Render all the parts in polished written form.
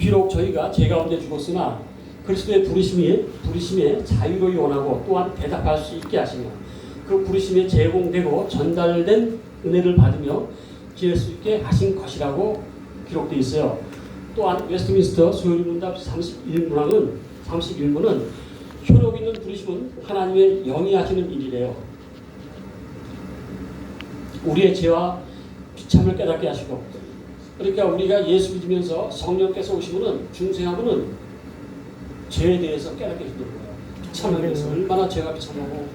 비록 저희가 죄 가운데 죽었으나 그리스도의 부르심에 자유로이 원하고 또한 대답할 수 있게 하시며 그 부르심에 제공되고 전달된 은혜를 받으며 지낼 수 있게 하신 것이라고 기록되어 있어요. 또한 웨스트민스터 소요리문답 31문은 효력 있는 부르심은 하나님의 영이 하시는 일이래요. 우리의 죄와 비참을 깨닫게 하시고, 그러니까 우리가 예수 믿으면서 성령께서 오시면은 중생하고는 죄에 대해서 깨닫게 해주는 거예요. 비참에 대해서 얼마나 죄가 비참하고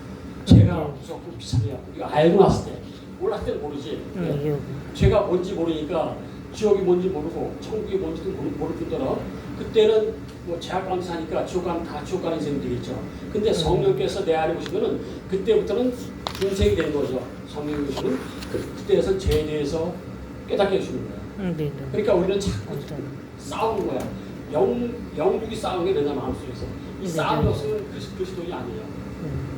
죄가 무섭고 비참해요. 우리가 알고 났을 때, 몰랐을 때는 모르지. 죄가 뭔지 모르니까 지옥이 뭔지 모르고 천국이 뭔지도 모를 뿐더러 그때는 뭐 죄악 가운데 사니까 지옥 가는 인생이 되겠죠. 근데 성령께서 내 안에 오시면은 그때부터는 중생이 되는 거죠. 성령이 오시면 그때에서 죄에 대해서 깨닫게 해주는 거예요. 그러니까 우리는 자꾸 싸우는 거야. 영육이 싸우는 게 내가 마음속에서. 이 싸움이 없으면 그리스도인이 아니에요.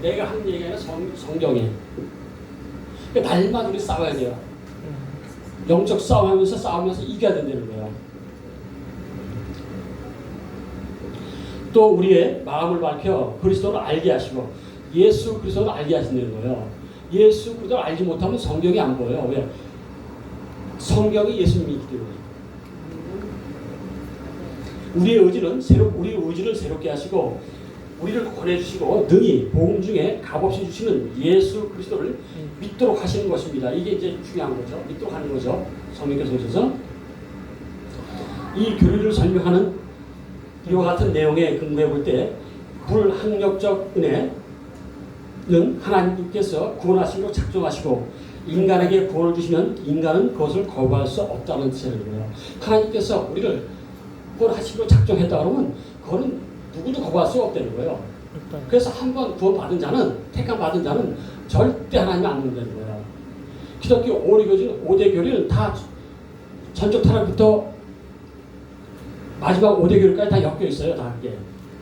내가 하는 얘기가 아니라 성경이에요. 그러니까 날마다 우리 싸워야 돼요. 영적 싸우면서 이겨야 된다는 거예요. 또 우리의 마음을 밝혀 그리스도를 알게 하시고 예수 그리스도를 알게 하신다는 거예요. 예수 그리스도를 알지 못하면 성경이 안 보여요. 왜? 성경이 예수님이기 때문에. 우리의 의지를 새롭게 하시고 우리를 권해주시고 능히 복음 중에 값없이 주시는 예수 그리스도를 믿도록 하시는 것입니다. 이게 이제 중요한 거죠. 믿도록 하는 거죠. 성령께서 오셔서 이 교리를 설명하는 이와 같은 내용에 근거해 볼 때 불학력적 은혜는 하나님께서 구원하시고 작정하시고 인간에게 구원을 주시면 인간은 그것을 거부할 수 없다는 뜻이라는 거예요. 하나님께서 우리를 구원하시고 작정했다 그러면 그거는 누구도 거부할 수 없다는 거예요. 그래서 한번 구원받은 자는, 택함 받은 자는 절대 하나님 안 믿는다는 거예요. 기독교 5대 교리는 다 전적 타락부터 마지막 5대 교리까지 다 엮여 있어요. 다 그게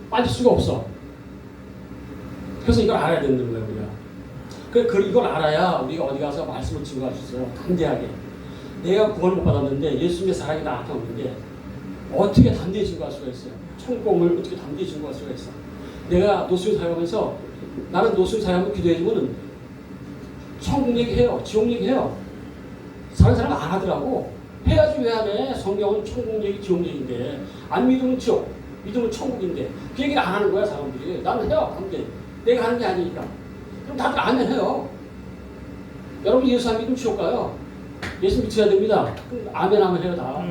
빠질 수가 없어. 그래서 이걸 알아야 되는 거예요. 우리가. 이걸 알아야 우리가 어디 가서 말씀을 증거할 수 있어요. 담대하게. 내가 구원을 못 받았는데 예수님의 사랑이 나한테 없는데 어떻게 담대히 증거할 수가 있어요? 천국을 어떻게 담대히 증거할 수가 있어? 내가 노숙인 사역하면서 나는 노숙인 사역하면 기도해주면은 천국 얘기해요. 지옥 얘기해요. 다른 사람 안 하더라고. 해야지 왜 안 해? 성경은 천국 얘기, 지옥 얘기인데 안 믿으면 지옥, 믿으면 천국인데 그 얘기를 안 하는 거야 사람들이. 나는 해요. 근데 내가 하는 게 아니니까. 그럼 다들 아멘 해요. 여러분 예수 안 믿으면 지옥 가요. 예수 믿어야 됩니다. 그럼 아멘 하면 해요 다.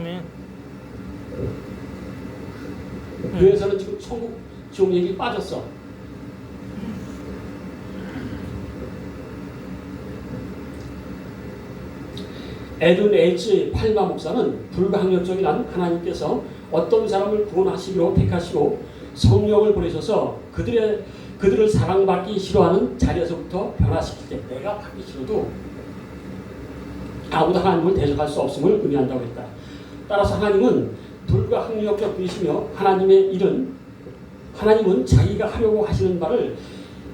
교회에서는 지금 천국, 지옥 얘기 빠졌어. 에든 H. 팔마 목사는 불가항력적인 한 하나님께서 어떤 사람을 구원하시기로 택하시고 성령을 보내셔서 그들을 사랑받기 싫어하는 자리에서부터 변화시킬 때 내가 받기 싫어도 아무도 하나님을 대적할 수 없음을 의미한다고 했다. 따라서 하나님은 불가항력적 분이시며 하나님은 자기가 하려고 하시는 바를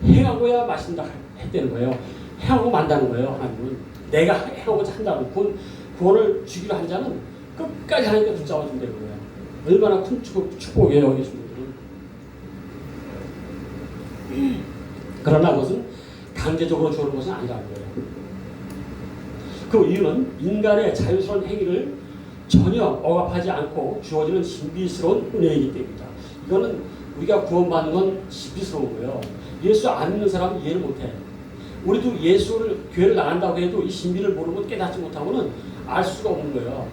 행하고야 마신다 했다는 거예요. 행하고 만다는 거예요. 하나님은. 내가 해오고자 한다는 구원을 주기로 한 자는 끝까지 하나님께 붙잡아준다는 거예요. 얼마나 큰 축복이에요. 예수님들은. 그러나 그것은 강제적으로 주는 것은 아니라는 거예요. 그 이유는 인간의 자유스러운 행위를 전혀 억압하지 않고 주어지는 신비스러운 은혜이기 때문이다. 이거는 우리가 구원받는 건 신비스러운 거예요. 예수 안 믿는 사람은 이해를 못해. 우리도 교회를 나간다고 해도 이 신비를 모르면 깨닫지 못하고는 알 수가 없는 거예요.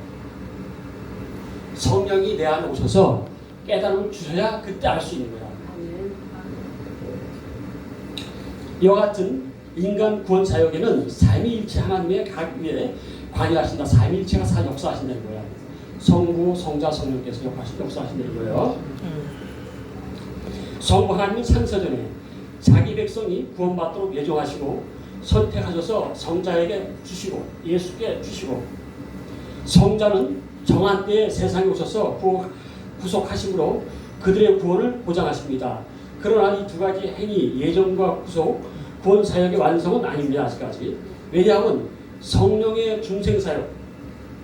성령이 내 안에 오셔서 깨달음을 주셔야 그때 알 수 있는 거야. 이와 같은 인간 구원 사역에는 삼위일체 하나님의 각 위에 관여하신다. 삼위일체가 역사하신다는 거야. 성부, 성자, 성령께서 역사하신다는 거예요. 성부 하나님은 창세전에 자기 백성이 구원받도록 예정하시고 선택하셔서 성자에게 주시고 예수께 주시고 성자는 정한 때에 세상에 오셔서 구속하심으로 그들의 구원을 보장하십니다. 그러나 이 두 가지 행위, 예정과 구속, 구원 사역의 완성은 아닙니다. 아직까지. 왜냐하면 성령의 중생사역,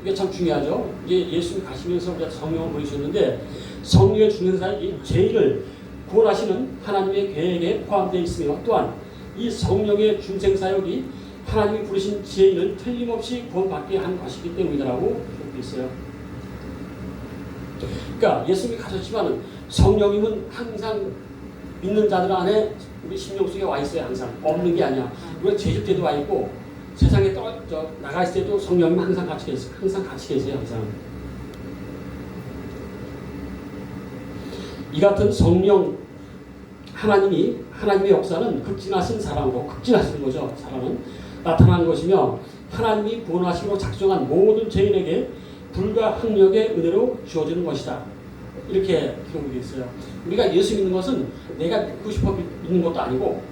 이게 참 중요하죠. 이게 예수님 가시면서 우리가 성령을 보내주셨는데 성령의 중생사역이 죄인을 구원하시는 하나님의 계획에 포함되어 있으며 또한 이 성령의 중생사역이 하나님이 부르신 죄인을 틀림없이 구원받게 한 것이기 때문이라고 기록되어 있어요. 그러니까 예수님이 가셨지만 성령님은 항상 믿는 자들 안에 우리 심령 속에 와 있어요. 항상 없는 게 아니야. 우리가 죄질 때도 와 있고 세상에 나가 있을 때도 성령님 항상 같이 계세요. 항상 같이 계세요. 항상. 이 같은 성령 하나님의 역사는 극진하신 사랑으로 극진하신 거죠. 사랑은 나타난 것이며 하나님이 구원하시고 작정한 모든 죄인에게 불가항력의 은혜로 주어지는 것이다. 이렇게 기록이 되어 있어요. 우리가 예수 믿는 것은 내가 믿고 싶어 믿는 것도 아니고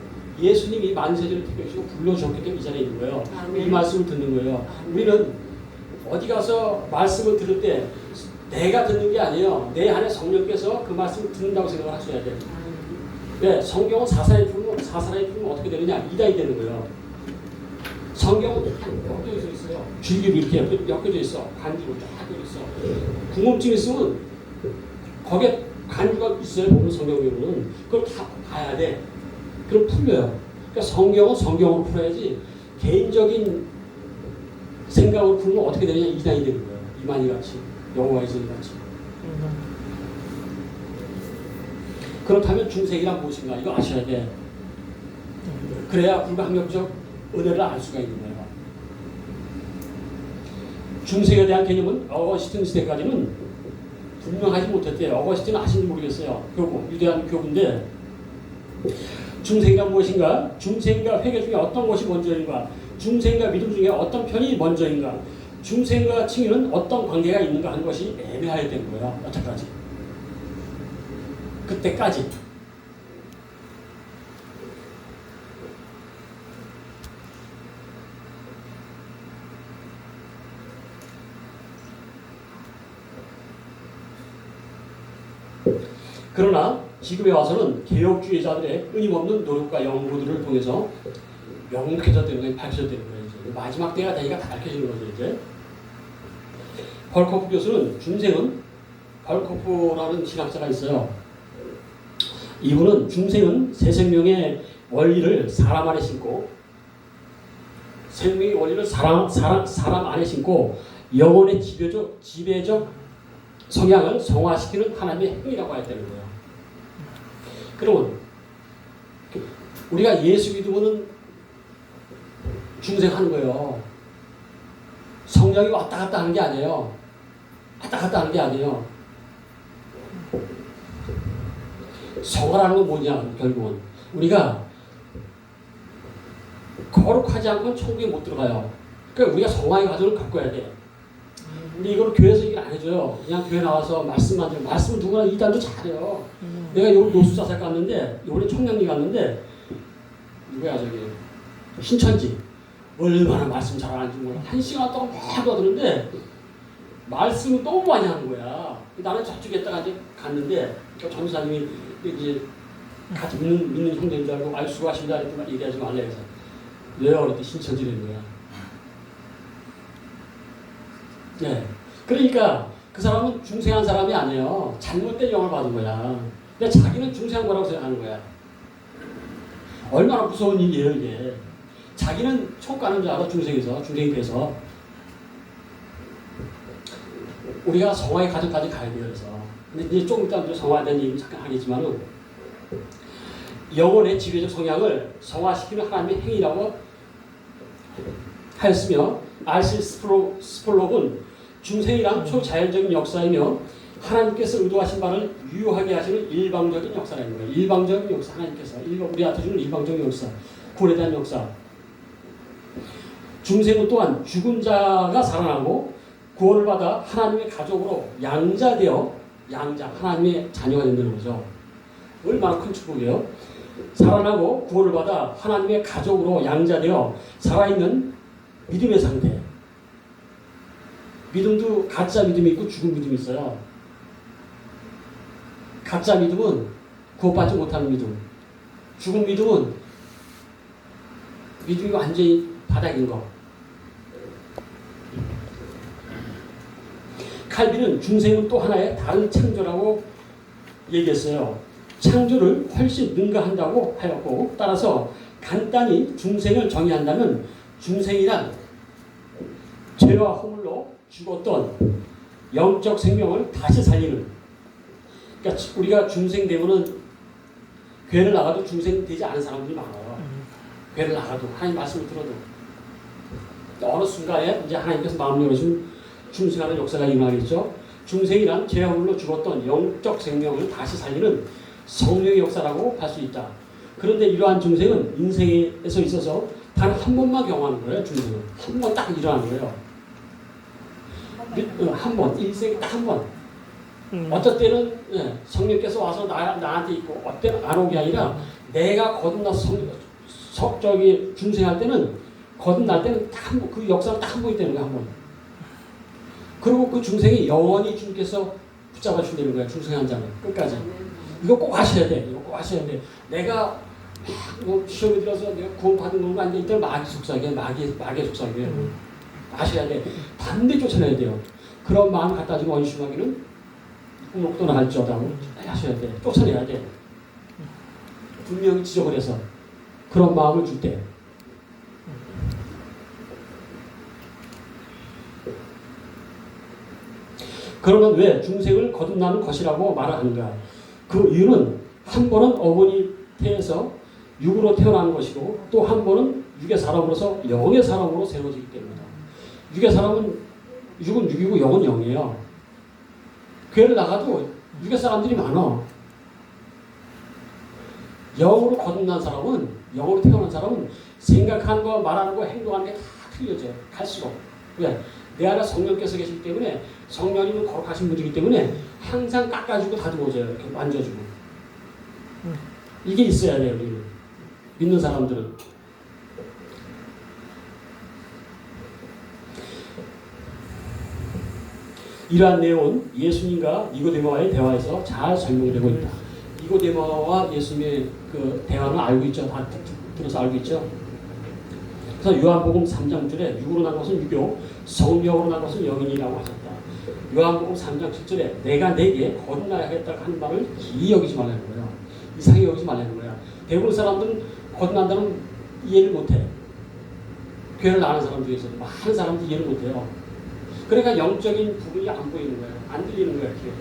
예수님이 만세전을 택하시고 불러주셨기 때문에 이 자리에 있는 거예요. 이 말씀을 듣는 거예요. 우리는 어디 가서 말씀을 들을 때 내가 듣는 게 아니에요. 내 안에 성령께서 그 말씀을 듣는다고 생각을 하셔야 돼요. 네, 성경은 사사에 풀면 어떻게 되느냐? 이다이 되는 거예요. 성경은 엮여져 있어요. 줄기로 이렇게 엮여져 있어. 간주로 쫙 엮여져 있어. 궁금증 있으면 거기에 간주가 있어요. 보면 성경에는 그걸 다 봐야 돼. 그럼 풀려요. 그러니까 성경은 성경으로 풀어야지 개인적인 생각으로 풀면 어떻게 되느냐? 이단이 되는 거예요. 이만희 같이, 여호와의 증인 같이. 그렇다면 중생이란 무엇인가? 이거 아셔야 돼. 그래야 불가항력적 은혜를 알 수가 있는 거예요. 중생에 대한 개념은 어거스틴 시대까지는 분명하지 못했대요. 어거스틴은 아신지 모르겠어요. 교부, 유대한 교부인데 중생이란 무엇인가? 중생과 회개 중에 어떤 것이 먼저인가? 중생과 믿음 중에 어떤 편이 먼저인가? 중생과 칭의는 어떤 관계가 있는가 하는 것이 애매하게 된 거예요. 여태까지. 그때까지. 그러나 지금에 와서는 개혁주의자들의 끊임없는 노력과 연구들을 통해서 명백해졌다는 거예요. 밝혀졌다는 거예요. 이제. 마지막 때가 되니까 다 밝혀지는 거죠. 이제. 벌코프 교수는 중생은 벌코프라는 신학자가 있어요. 이분은 중생은 새 생명의 원리를 사람 안에 심고 생명의 원리를 사람 안에 심고 영혼의 지배적 성향을 성화시키는 하나님의 행위라고 해야 되는 거예요. 그러면 우리가 예수 믿으면 중생하는 거예요. 성령이 왔다 갔다 하는 게 아니에요. 왔다 갔다 하는 게 아니에요. 성화라는 건 뭐냐? 결국은 우리가 거룩하지 않고는 천국에 못 들어가요. 그러니까 우리가 성화의 과정을 겪어야 돼. 근데 이걸 교회에서 얘기를 안 해줘요. 그냥 교회 나와서 말씀만 들으면 말씀을 누구나 이단도 잘해요. 내가 요번 노수자살 갔는데 요번에 청량리 갔는데 누구야 저기 신천지 얼마나 말씀 잘하는지 몰라. 1시간 동안 막 떠드는데 말씀을 너무 많이 하는 거야. 나는 저쪽에 있다가 이제 갔는데 전도사님이 이제 같이 믿는 형제인 줄 알고 아유 수고하십니다 이랬더니 얘기하지 말라 해서 왜요? 그랬더니 신천지라는 거야. 네. 그러니까 그 사람은 중생한 사람이 아니에요. 잘못된 영을 받은 거야. 근데 자기는 중생한 거라고 생각하는 거야. 얼마나 무서운 일이에요 이게. 자기는 총 가는 줄 알아. 중생이 돼서 우리가 성화의 과정까지 가야 돼요. 그래서 근데 이제 조금 이따 성화에 대한 얘기 잠깐 하겠지만은 영혼의 지배적 성향을 성화시키는 하나님의 행위라고 하였으며 R.C. 스폴록은 중생이란 초자연적인 역사이며 하나님께서 의도하신 바를 유효하게 하시는 일방적인 역사라는 거예요. 일방적인 역사, 하나님께서 우리한테 주는 일방적인 역사, 구원에 대한 역사. 중생은 또한 죽은 자가 살아나고 구원을 받아 하나님의 가족으로 양자되어 하나님의 자녀가 된다는 거죠. 얼마나 큰 축복이에요. 살아나고 구원을 받아 하나님의 가족으로 양자되어 살아있는 믿음의 상태. 믿음도 가짜 믿음이 있고 죽은 믿음이 있어요. 가짜 믿음은 구원받지 못하는 믿음. 죽은 믿음은 믿음이 완전히 바닥인 거. 칼빈은 중생은 또 하나의 다른 창조라고 얘기했어요. 창조를 훨씬 능가한다고 하였고, 따라서 간단히 중생을 정의한다면 중생이란 죄와 허물로 죽었던 영적 생명을 다시 살리는, 그러니까 우리가 중생 되면은 교회를 나가도 중생 되지 않은 사람들이 많아요. 교회를 나가도 하나님 말씀을 들어도 어느 순간에 이제 하나님께서 마음을 열어주면 중생하는 역사가 일어나겠죠. 중생이란 죄와 허물로 죽었던 영적 생명을 다시 살리는 성령의 역사라고 할 수 있다. 그런데 이러한 중생은 인생에서 있어서 단 한 번만 경험하는 거예요. 중생은 한 번 딱 일어나는 거예요. 한 번, 인생에 딱 한 번. 어떨 때는 성령께서 와서 나한테 있고, 어떨 때는 안 오게 아니라 내가 거듭나서 저기 중생할 때는, 거듭날 때는 딱 한 번, 그 역사는 딱 한 번이 되는 거야, 한 번. 그리고 그 중생이 영원히 주님께서 붙잡아 주시는 거야, 중생 한 장을 끝까지. 이거 꼭 하셔야 돼. 이거 꼭 하셔야 돼. 내가 뭐 시험에 들어서 내가 구원받은 건가 아닌가, 이때는 마귀 속삭이에요. 마귀의 속삭이에요. 아셔야 돼. 반드시 쫓아내야 돼요. 그런 마음 갖다 주면 원수마귀는 목도 나갈지어다고 하셔야 돼. 쫓아내야 돼. 분명히 지적을 해서 그런 마음을 줄 때. 그러면 왜 중생을 거듭나는 것이라고 말을 하는가? 그 이유는 한 번은 어머니 태에서 육으로 태어나는 것이고, 또 한 번은 육의 사람으로서 영의 사람으로 세워지기 때문이다. 육의 사람은 육은 육이고 영은 영이에요. 교회를 나가도 육의 사람들이 많아. 영으로 거듭난 사람은, 영으로 태어난 사람은 생각하는 거, 말하는 거, 행동하는 게 다 틀려져요. 갈수록. 왜? 내 안에 성령께서 계시기 때문에, 성령님은 거룩하신 분이기 때문에 항상 깎아주고 다듬어줘요. 이렇게 만져주고. 이게 있어야 돼요. 우리는. 믿는 사람들은. 이러한 내용은 예수님과 니고데모와의 대화에서 잘 설명되고 있다. 니고데모와 예수님의 그 대화는 알고 있죠. 다 들어서 알고 있죠. 그래서 요한복음 3장 7절에 육으로 난 것은 육이요 성령으로 난 것은 영이라고 하셨다. 요한복음 3장 7절에 내가 내게 거듭나야 하겠다고 하는 말을 기이 여기지 말라는 거야. 이상히 여기지 말라는 거야. 대부분 사람들은 거듭난다는 이해를 못해. 교회를 나가는 사람 중에서 많은 사람들이 이해를 못해요. 그러니까 영적인 부분이 안 보이는 거예요. 안 들리는 거예요. 이렇게.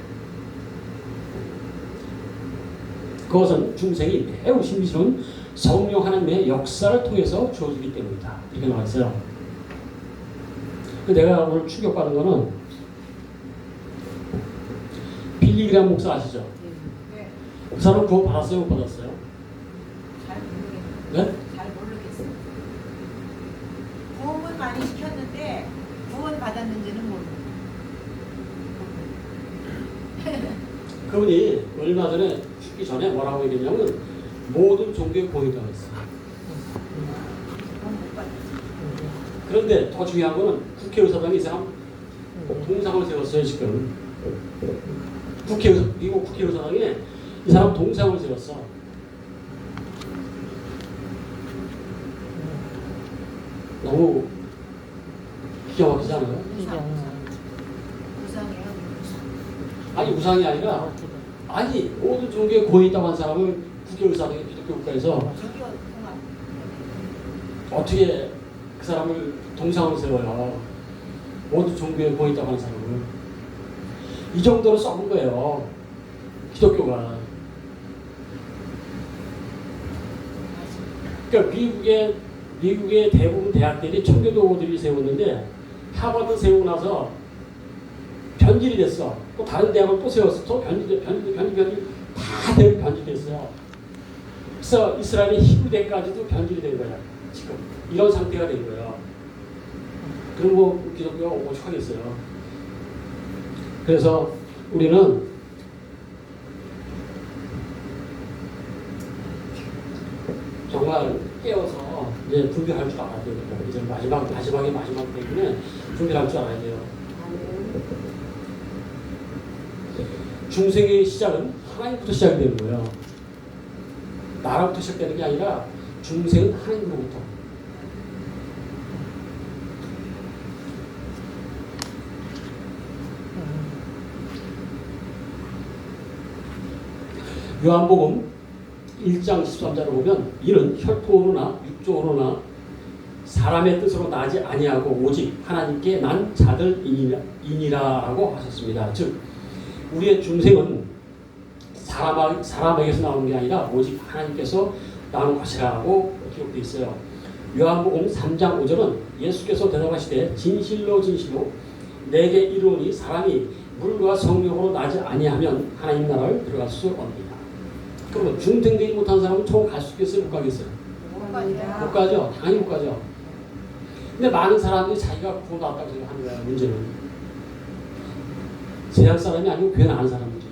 그것은 중생이 매우 신비스러운 성령 하나님의 역사를 통해서 주어지기 때문이다. 이렇게 나와 있어요. 내가 오늘 충격받은 거는 빌리 그레이엄 목사 아시죠? 네. 그 사람 구원 받았어요? 못 받았어요? 잘 모르겠어요. 네? 잘 모르겠어요. 구원을 많이 시켰는데 구원 받았는지는 모르겠어요. 그분이 얼마 전에 죽기 전에 뭐라고 얘기했냐면 모든 종교에 공인되어 있어요. 구원 못 받았어요. 그런데 더 중요한 거는 국회의사당이 이 사람 동상을 세웠어요. 지금 미국 국회의사당에 이 사람 동상을 세웠어. 너무 기가 막히지 않아요? 우상이에요. 아니 우상이 아니라, 아니 모든 종교에 고여 있다고 한 사람을 국회의사당에 기독교 국가에서 종교 통합. 어떻게 그 사람을 동상을 세워요? 모든 종교에 고여 있다고 하는 사람을. 이 정도로 썩은 거예요. 기독교가. 그러니까 미국의 대부분 대학들이 청교도들이 세웠는데 하버드 세우고 나서 변질이 됐어. 또 다른 대학을 또 세웠어. 또 변질 다 변질됐어요. 그래서 이스라엘의 히브리대까지도 변질이 된 거야. 지금 이런 상태가 된 거예요. 그럼 뭐 기독교가 오죽하겠어요. 그래서 우리는 정말 깨어서 이제 분별할 줄 알아야 돼요. 이제 마지막에 때문에 분별할 줄 알아야 돼요. 중생의 시작은 하나님부터 시작이 되는 거예요. 나라부터 시작되는 게 아니라 중생은 하나님으로부터. 요한복음 1장 13절을 보면 이는 혈통으로나 육종으로나 사람의 뜻으로 나지 아니하고 오직 하나님께 난 자들이니라라고 하셨습니다. 즉 우리의 중생은 사람에게서 나오는 게 아니라 오직 하나님께서 나오는 것이라고 기록되어 있어요. 요한복음 3장 5절은 예수께서 대답하시되 진실로 진실로 내게 이르노니 사람이 물과 성령으로 나지 아니하면 하나님 나라를 들어갈 수 없느니라. 그러면 중생되지 못한 사람은 총 갈 수 있겠어요? 못 가겠어요? 못 가죠. 못 가죠. 당연히 못 가죠. 근데 많은 사람들이 자기가 구원 받았다고 생각하는 거야. 문제는 세상 사람이 아니고 교회 나가는 사람이지.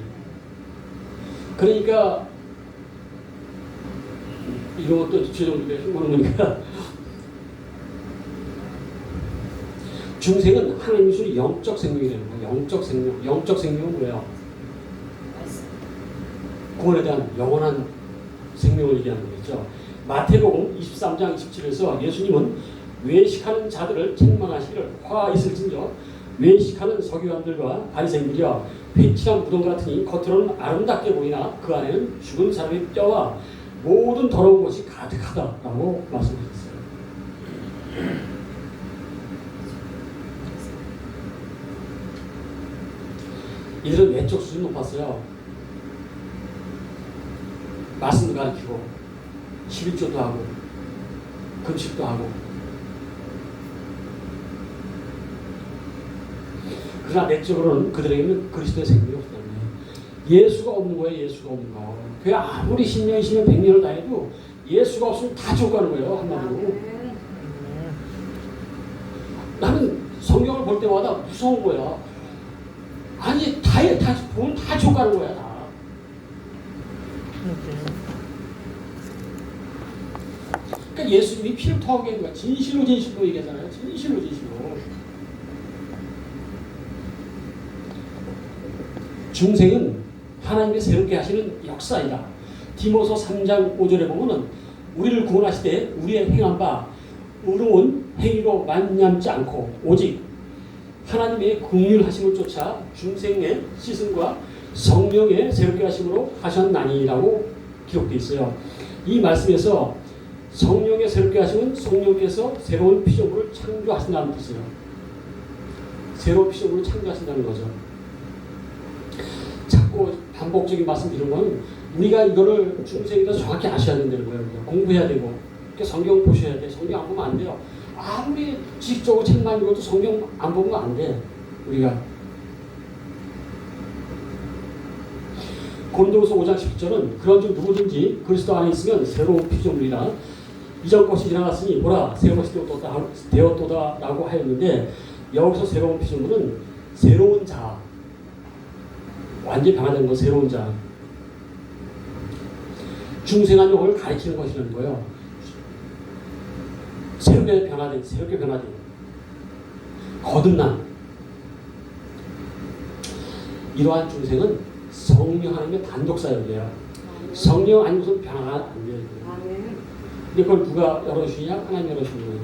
그러니까 이런 것도 최종적으로 흉보는 거니까 중생은 하나님이 주신 영적 생명이 되는 거예요. 영적 생명. 영적 생명은 뭐예요? 구원에 대한 영원한 생명을 얘기하는 거겠죠. 마태복음 23장 27에서 예수님은 외식하는 자들을 책망하시기를 화 있을진저 외식하는 서기관들과 바리새인들이여 회칠한 무덤 같으니 겉으로는 아름답게 보이나 그 안에는 죽은 사람의 뼈와 모든 더러운 것이 가득하다라고 말씀하셨어요. 이들은 외적 수준이 높았어요. 말씀도 가르치고 11조도 하고 금식도 하고. 그러나 내적으로는 그들에게는 그리스도의 생명이 없었다는 거예요. 예수가 없는 거예요. 예수가 없는 거. 그게 아무리 10년, 20년, 100년을 다 해도 예수가 없으면 다 죽어가는 거예요. 한마디로. 나는 성경을 볼 때마다 무서운 거야. 아니 다 보면 다 죽어가는 거야. 다. 그러니까 예수님이 피를 토하게 한 거야. 진실로 진실로 얘기하잖아요. 진실로 진실로. 중생은 하나님의 새롭게 하시는 역사이다. 디모서 3장 5절에 보면은 우리를 구원하시되 우리의 행한 바 의로운 행위로 만냠지 않고 오직 하나님의 긍휼하심을 쫓아 중생의 씻음과 성령의 새롭게 하심으로 하셨나니라고 기록되어 있어요. 이 말씀에서 성령의 새롭게 하심은 성령께서 새로운 피조물을 창조하신다는 뜻이에요. 새로운 피조물을 창조하신다는 거죠. 자꾸 반복적인 말씀 드리는 건 우리가 이거를 중생에 대해서 정확히 아셔야 된다는 거예요. 공부해야 되고 성경 보셔야 돼. 성경 안 보면 안 돼요. 아무리 지식적으로 책만 읽어도 성경 안 보면 안 돼. 우리가 고린도후서 5장 10절은 그런즉 누구든지 그리스도 안에 있으면 새로운 피조물이라 이전 것이 지나갔으니 보라 새 것이 되었도다라고 하였는데 여기서 새로운 피조물은 새로운 자, 완전히 변화된 건 새로운 자, 중생한 영을 가리키는 것이라는 거예요. 새롭게 변화된 거듭난 이러한 중생은 성령 하나님의 단독 사역이에요. 성령 아니고선 변화가 안 돼요. 근데 그걸 누가 열어주시냐? 하나님이 열어주시는 거예요.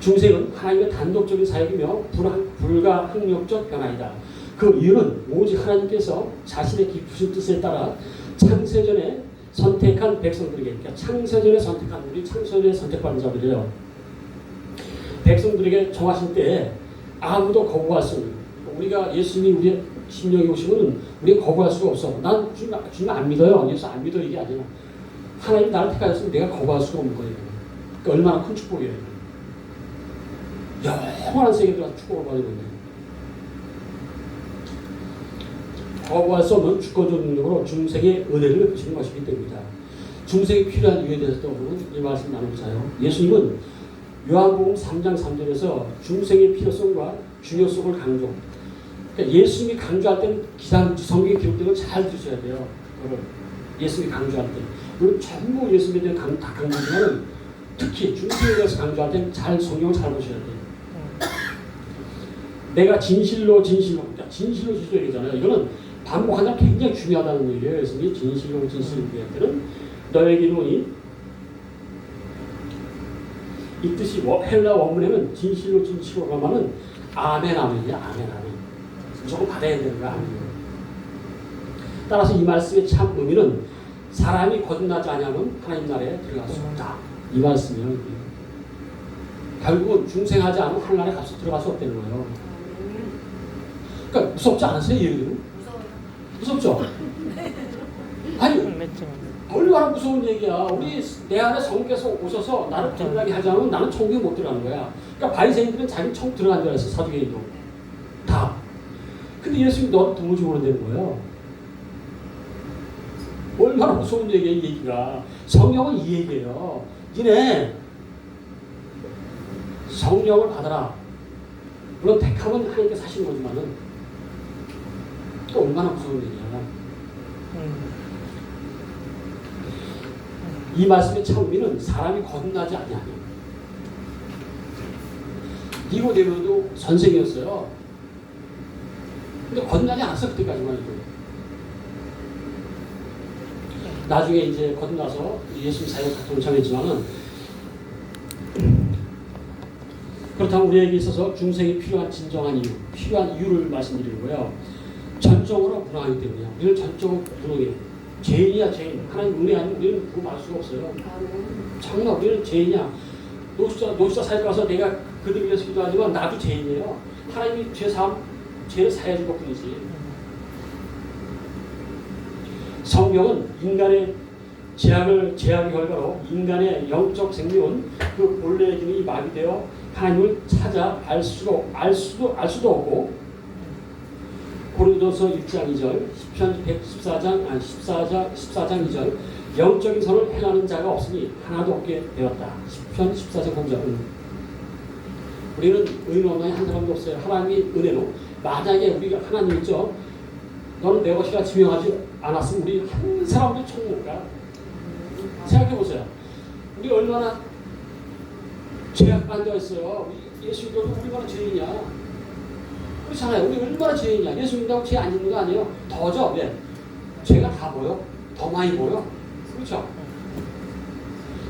중생은 하나님의 단독적인 사역이며 불가항력적 변화이다. 그 이유는 오직 하나님께서 자신의 깊으신 뜻에 따라 창세전에 선택한 백성들에게, 그러니까 창세전에 선택한 우리 창세전에 선택받은 자들이에요. 백성들에게 정하신 때에 아무도 거부할 수 없는, 우리가 예수님이 우리의 심령에 오시면 우리가 거부할 수가 없어. 난 주님 안 믿어요. 예수 안 믿어 이게 아니라 하나님 나를 택하셨으면 내가 거부할 수가 없는 거예요. 그러니까 얼마나 큰 축복이에요. 영원한 세계에 들어가서 축복을 받는 건데 거부할 수 없는 주권적 능력으로 중생의 은혜를 베푸시는 것이기 때문이다. 중생이 필요한 이유에 대해서도 오늘 이 말씀 나누자요. 예수님은 요한복음 3장 3절에서 중생의 필요성과 중요성을 강조. 그러니까 예수님이 강조할 때는 성경에 기록된 걸 잘 드셔야 돼요. 예수님이 강조할 때. 물론 전부 예수님에 대해 다 강조하지만 특히 중생에 대해서 강조할 때는 성경을 잘 보셔야 돼요. 내가 진실로 그러니까 진실로 얘기잖아요. 이거는 반복하는 게 굉장히 중요하다는 얘기예요. 예수님이 진실로 얘기할 때는 너에게 이르노니 이 뜻이 헬라 원문에는 진실로 하면은 아멘 아멘이야. 아멘. 무조건 받아야 되는 거야. 아멘. 따라서 이 말씀의 참 의미는 사람이 거듭나지 않으면 하나님 나라에 들어갈 수 없다. 이 말씀이에요. 결국은 중생하지 않으면 하나님 나라에 들어갈 수 없다는 거예요. 그러니까 무섭지 않으세요? 얘기는? 무섭죠? 아니 얼마나 무서운 얘기야. 우리 내 안에 성령께서 오셔서 나를 거듭나게 하지 않으면 나는 천국에 못 들어가는 거야. 그러니까 바리새인들은 자기 천국 들어간 줄 알았어. 사두개인도 다. 근데 예수님이 너를 도무지 모른다는 거예요. 얼마나 무서운 얘기야 이 얘기가. 성령은 이 얘기예요. 니네 성령을 받아라. 물론 택함은 하나님께서 하시는 거지만은 또 얼마나 무서운 얘기야. 이 말씀의 참 의미는 사람이 거듭나지 아니하냐. 니고데모도 선생이었어요. 근데 거듭나지 않았어 그때까지만 해도. 나중에 이제 거듭나서 예수님 사역에 동참했지만은 그렇다면 우리에게 있어서 중생이 필요한 진정한 이유, 필요한 이유를 말씀드리는 거예요. 전적으로 무능하기 때문이야. 우리는 전적으로 무능해요. 죄인이야 죄인. 하나님 은혜 아니면 우리는 그거 말 수가 없어요. 정말 우리는 죄인이야. 노숙자 사역 가서 내가 그들 위해서 기도하지만 나도 죄인이에요. 하나님이 죄를 사해 줄 것뿐이지. 성경은 인간의 제약의 결과로 인간의 영적 생명은 그 본래의 기능이 마비되어 하나님을 찾아 알 수도 없고 고린도서 6장 2절, 시편 14장 2절 영적인 선을 행하는 자가 없으니 하나도 없게 되었다. 시편 14장 3절. 우리는 의인 없나니 한 사람도 없어요. 하나님의 은혜로 만약에 우리가 하나님 있죠. 너는 내 것이라 지명하지 않았으면 우리 한 사람도 천국 못 가. 생각해 보세요. 우리 얼마나 죄악 반대가 있어요. 예수 믿어도 얼마나 죄인이야. 그렇잖아요. 우리 얼마나 죄인이야. 예수 믿는다고 죄 안 짓는 거 아니에요? 더죠. 왜? 죄가 다 보여. 더 많이 보여. 그렇죠.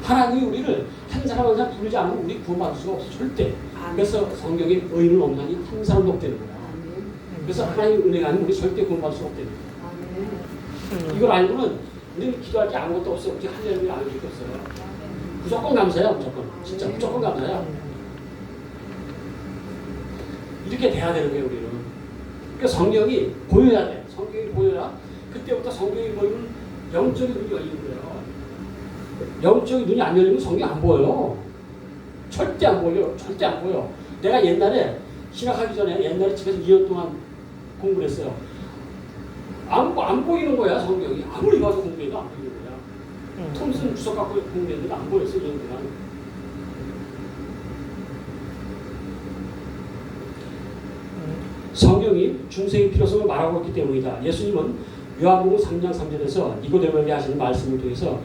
하나님이 우리를 한 사람 한 사람 부르지 않으면 우리 구원받을 수가 없어. 절대. 그래서 성경에 의인은 없나니 한 사람도 없다는 거야. 그래서 하나님의 은혜가 아니면 우리 절대 구원받을 수가 없다는 거야. 이걸 알고는 우리는 기도할 게 아무것도 없어. 우리 할렐루야 안 할 게 없어요. 무조건 감사해요. 무조건. 진짜 무조건 감사해요. 이렇게 돼야 되는 거예요. 우리는. 그러니까 성경이 보여야 돼. 성경이 보여야 그때부터 성경이 보이면 영적인 눈이 열리는 거예요. 영적인 눈이 안 열리면 성경 안 보여요. 절대 안 보여. 절대 안 보여. 내가 옛날에 신학하기 전에 옛날에 집에서 2년 동안 공부를 했어요. 안 보이는 거야 성경이. 아무리 봐도 공부해도 안 보이는 거야. 톰슨 주석 갖고 공부했는데 안 보였어 2년 동안. 성경이 중생의 필요성을 말하고 있기 때문이다. 예수님은 요한복음 3장 3절에서 니고데모에게 하시는 말씀을 통해서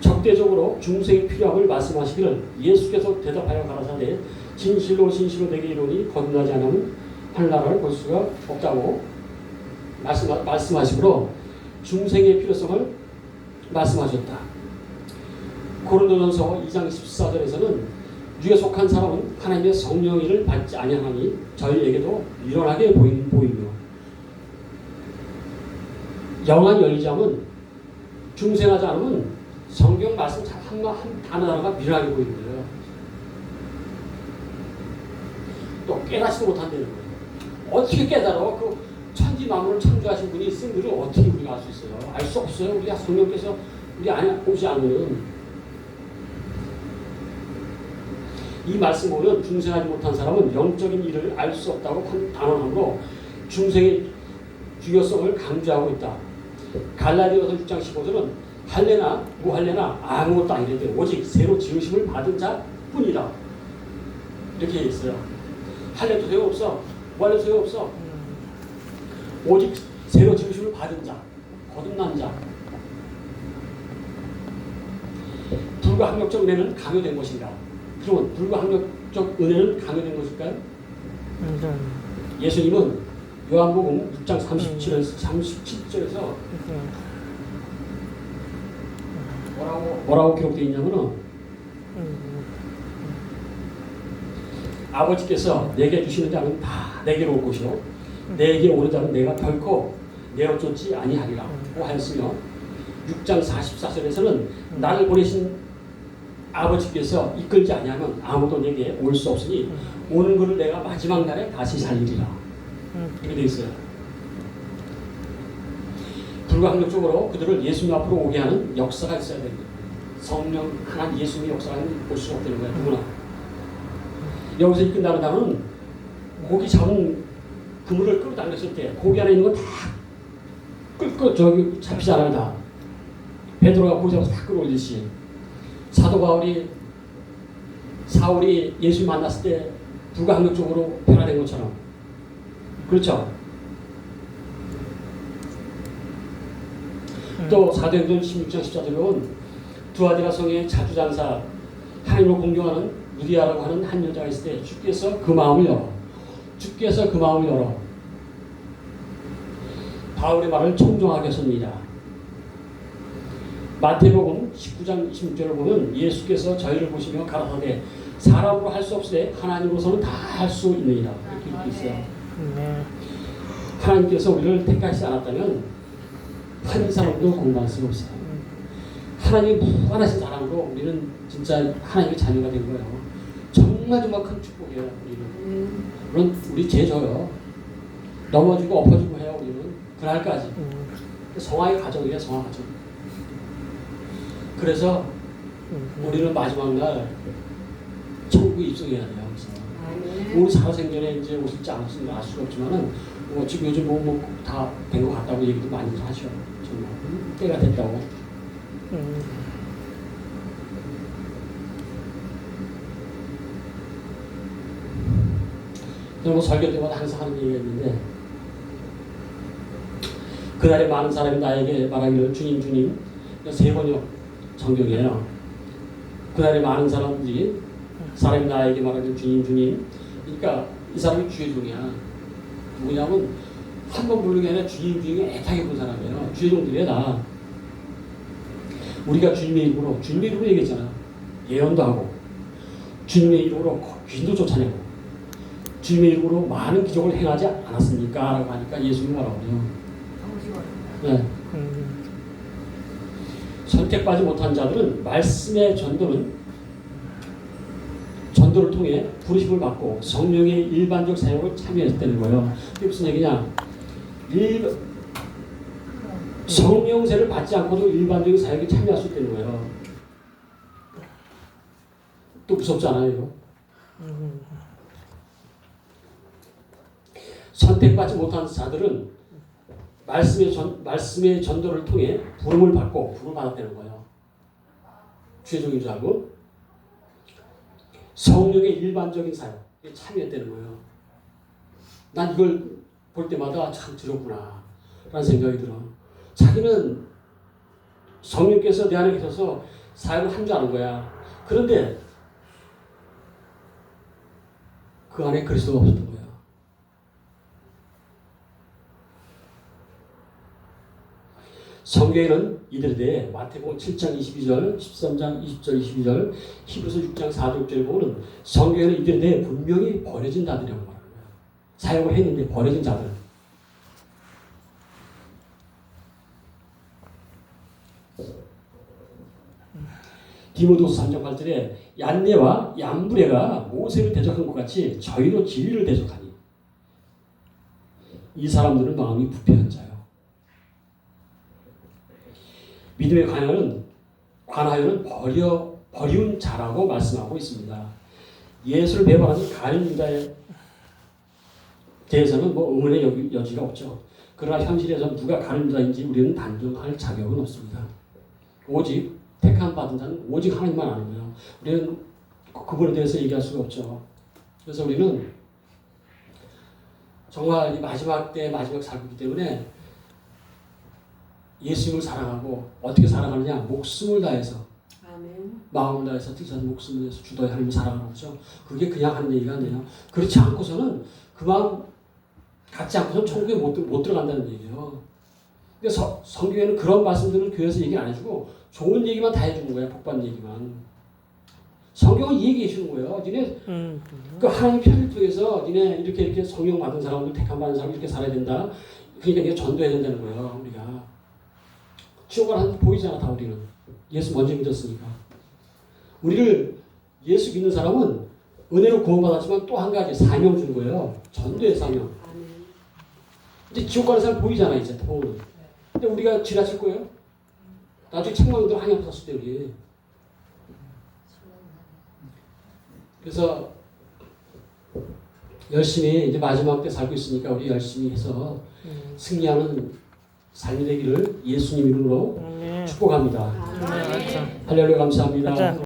적대적으로 중생의 필요함을 말씀하시기를 예수께서 대답하여 가라사대 진실로 내게 이르노니 거듭나지 않으면 하늘나라를 볼 수가 없다고 말씀하시므로 중생의 필요성을 말씀하셨다. 고린도전서 2장 14절에서는 유에 속한 사람은 하나님의 성령의 일을 받지 아니하니 저희에게도 일어나게 보이며 영안이 열리지 않으면 중생하지 않으면 성경 말씀 한 단어가 미련하게 보이는 거예요. 또 깨닫지도 못한다는 거예요. 어떻게 깨달아? 그 천지 만물을 창조하신 분이 쓴 글을 어떻게 우리가 알 수 있어요? 알 수 없어요. 우리가 성령께서 우리 안에 오지 않으면. 이 말씀 보면 중생하지 못한 사람은 영적인 일을 알 수 없다고 단언함으로 중생의 중요성을 강조하고 있다. 갈라디아서 6장 15절은 할례나 무할례나 아무것도 아니는데 오직 새로 지으심을 받은 자뿐이다. 이렇게 있어요. 할례도 소용없어. 무할례도 소용없어. 오직 새로 지으심을 받은 자, 거듭난 자. 불가항력적 은혜는 강요된 것인가? 그러면 불가항력적 은혜는 강요된 것일까요? 예수님은 요한복음 6장 37절에서 뭐라고 기록되어 있냐면은 아버지께서 내게 주시는 자는 다 내게로 올 것이요 내게 오는 자는 내가 결코 내어쫓지 아니하리라고 하였으며 6장 44절에서는 나를 보내신 아버지께서 이끌지 아니하면 아무도 내게 올 수 없으니 오는 것을 내가 마지막 날에 다시 살리리라. 이렇게 되어 있어요. 불가항력적으로 그들을 예수님 앞으로 오게 하는 역사가 있어야 됩니다. 성령 하나님 예수님의 역사가 올 수가 없다는 거예요. 누구나. 여기서 이끈다는 단어는 고기 잡은 그물을 끌어당겼을 때 고기 안에 있는 거 다 끌고 저기 잡히잖아요. 다. 베드로가 고기 잡아서 다 끌어올리듯이 사도 사울이 예수 만났을 때 불가항력적으로 변화된 것처럼 그렇죠. 또 사도행전 16장 14절에 보면 두아디라 성의 자주장사 하나님을 공경하는 루디아라고 하는 한 여자가 있을 때 주께서 그 마음을 열어 바울의 말을 청종하게 하십니다. 마태복음 19장 26절을 보면 예수께서 저희를 보시며 가라사대 사람으로 할 수 없으되 하나님으로서는 다 할 수 있느니라 이렇게 있어요. 하나님께서 우리를 택하시지 않았다면 한 사람도 공부할 수가 없어요. 하나님의 무한하신 사랑으로 우리는 진짜 하나님의 자녀가 된 거예요. 정말 큰 축복이에요. 우리는. 물론 우리 죄져요. 넘어지고 엎어지고 해요. 우리는 그날까지. 성화의 과정이에요. 성화 과정. 그래서 우리는 마지막 날 천국에 입성해야 돼요. 그래서 우리 살아생전에 이제 오실지 안 오실지 알 수가 없지만은 지금 요즘 다 된 것 같다고 얘기도 많이 하죠. 정말 때가 됐다고. 저는 설교 때마다 항상 하는 얘기가 있는데 그날에 많은 사람이 나에게 말하기를 주님 주님 세 번역 성경이에요. 그날에 많은 사람이 나에게 말하기를 주님 주님 그러니까 이 사람이 주의종이야. 누구냐면 한 번 부르는 게 아니라 주님 주님이 애타게 본 사람이에요. 주의종들이야 다. 우리가 주님의 이름으로 얘기했잖아. 예언도 하고 주님의 이름으로 귀신도 쫓아내고 주님의 이름으로 많은 기적을 행하지 않았습니까? 라고 하니까 예수님 말하거든요. 네. 선택받지 못한 자들은 말씀의 전도를 통해 부르심을 받고 성령의 일반적 사역을 참여했다는 거예요. 이게 무슨 얘기냐? 성령세를 받지 않고도 일반적인 사역에 참여할 수 있다는 거예요. 또 무섭지 않아요, 이거? 선택받지 못한 자들은 말씀의 전도를 통해 부름을 받았다는 거예요. 주의종인 줄 알고 성령의 일반적인 사역에 참여했다는 거예요. 난 이걸 볼 때마다 참 두렵구나 라는 생각이 들어. 자기는 성령께서 내 안에 계셔서 사역을 한 줄 아는 거야. 그런데 그 안에 그리스도가 없었던 거야. 성경에는 이들에 대해 마태복음 7장 22절, 13장 20절, 22절, 히브리서 6장 4절, 6절에 보면 성경에는 이들에 대해 분명히 버려진 자들이라고 말하는 거야. 사역을 했는데 버려진 자들. 디모데후서 3장 8절에 얀네와 얀브레가 모세를 대적한 것 같이 저희도 진리를 대적하니 이 사람들은 마음이 부패한 자요. 믿음의 관하여는 버리운 자라고 말씀하고 있습니다. 예수를 배반하는 가룟 유다에 대해서는 의문의 여지가 없죠. 그러나 현실에서 누가 가룟 유다인지 우리는 단정할 자격은 없습니다. 오직 택함 받은 자는 오직 하나님만 아는 거예요. 우리는 그분에 대해서 얘기할 수가 없죠. 그래서 우리는 정말 이 마지막 때 마지막 살기 때문에 예수님을 사랑하고 어떻게 사랑하느냐? 목숨을 다해서 아멘. 마음을 다해서 뜻하는 목숨을 다해서 주도의 하나님을 사랑하는 거죠. 그게 그냥 하는 얘기가 아니에요. 그렇지 않고서는 그 마음 갖지 않고서는 천국에 못 들어간다는 얘기예요. 근데 성경에는 그런 말씀들을 교회에서 얘기 안 해주고 좋은 얘기만 다 해주는 거예요. 복받는 얘기만. 성경은 이 얘기해 주는 거예요. 니네 그 하나님 편을 통해서 니네 이렇게 성령 받은 사람들 택함 받은 사람 이렇게 살아야 된다. 그러니까 이게 전도해야 된다는 거예요. 우리가 지옥 가는 보이잖아 다 우리는. 예수 먼저 믿었으니까. 우리를 예수 믿는 사람은 은혜로 구원받았지만 또 한 가지 사명 준 거예요. 전도의 사명. 이제 지옥 가는 사람 보이잖아 이제 보면. 근데 우리가 지나칠 거예요. 나중에 책망들 많이 없었을 때 우리. 그래서 열심히 이제 마지막 때 살고 있으니까 우리 열심히 해서 승리하는 삶이 되기를 예수님 이름으로 축복합니다. 할렐루야 감사합니다.